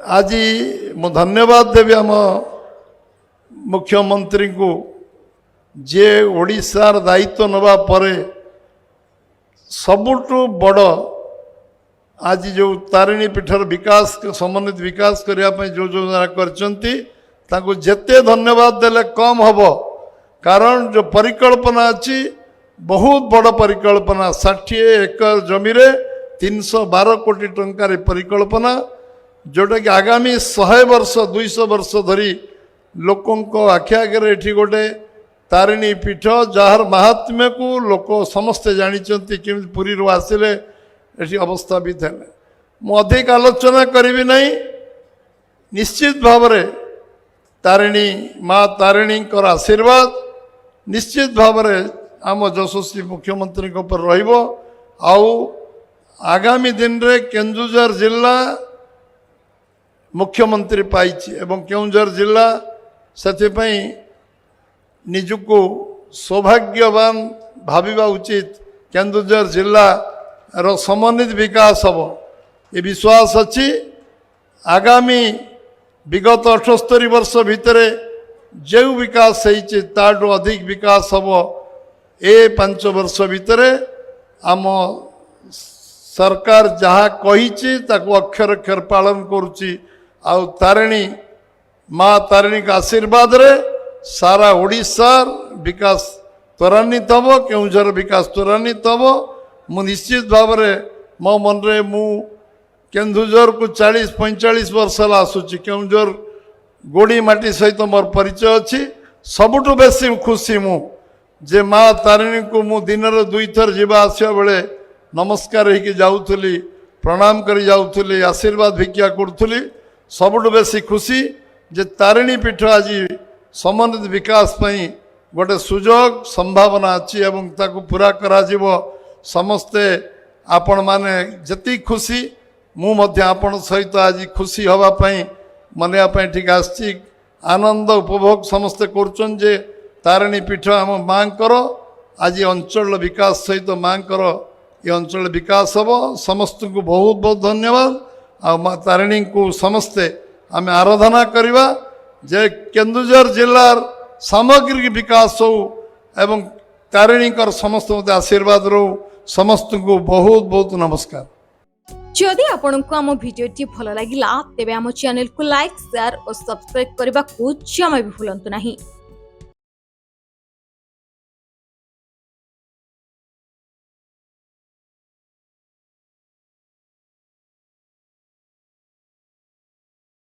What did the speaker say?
आज मु धन्यवाद देवी आम मुख्यमंत्री को जे ओडिशार दायित्व नवा परे सबुठु बड़ आज जो तारिणी पीठर विकास समन्वित विकास करने जो योजना कर जेते धन्यवाद देले कम हम कारण जो परिकल्पना अच्छी बहुत बड़ परिकल्पना 60 एकर जमी 312 कोटी टंकार परिकल्पना जोटा कि आगामी 100 वर्ष 200 वर्ष धरी लोकों आखि आगे ये गोटे तारिणी पीठ जार महात्म्य को लोक समस्ते जानी कि पुरी आसिले ये अवस्थापित है मु अधिक आलोचना करी नहीं निश्चित भाव तारिणी माँ तारिणी आशीर्वाद निश्चित भाव आम यशस्वी मुख्यमंत्री पर रहिबो आउ आगामी दिन रे केन्दुझर जिला मुख्यमंत्री पाइछि एवं केन्दुझर जिला से निजुको सौभाग्यवान भाविबा उचित केन्दुझर जिला रो समन्वित विकास हम ये विश्वास अच्छी आगामी विगत 78 वर्ष भितर जो विकास ताठू अधिक विकास हम ए 5 वर्ष भितर आम सरकार जहाँ कही अक्षर अक्षर पालन करुच्ची आउ तारिणी माँ तारिणी का आशीर्वाद रे सारा ओडिशार विकास त्वरान्वित हम केन्दुझर विकास त्वरान्वित हम मु निश्चित भाव मो मन रे मु केन्दुझर को 40-45 वर्ष आसूची केन्दुझर गोड़ी माटी सहित मोर परिचय अच्छी सबुठु बेसी खुशी मु जे माँ तारिणी को मु दिन दुई थर जीवा आसवा बेले नमस्कार होगी जाऊली प्रणाम करी जाऊली आशीर्वाद भिक्षा करुली सबुठु बेसी खुशी जे तारिणी पीठ आज समन्वित विकास पई गोटे सुजोग संभावना अच्छी एवं ताकू पूरा करा जीवो समस्ते आपण माने जति खुशी मु मध्य आपण सहित आज खुशी हवापाई मनवाई ठीक आसी आनंद उपभोग समस्ते करुचन जे तारिणी पीठ आम माँ आज अंचल विकास सहित माँ ये अंचल विकास हम समस्त को बहुत बहुत धन्यवाद आ माँ तारिणी को समस्ते आम आराधना करवा जे केन्दुझर जिलार सामग्रिक विकास हो एवं तारिणी समस्त आशीर्वाद रो समस्त को बहुत बहुत नमस्कार। जदि आपंक आम भिडी भल लगा तेब आम चैनल को लाइक शेयर और सब्सक्राइब करने को जमा भी भूलु नहीं।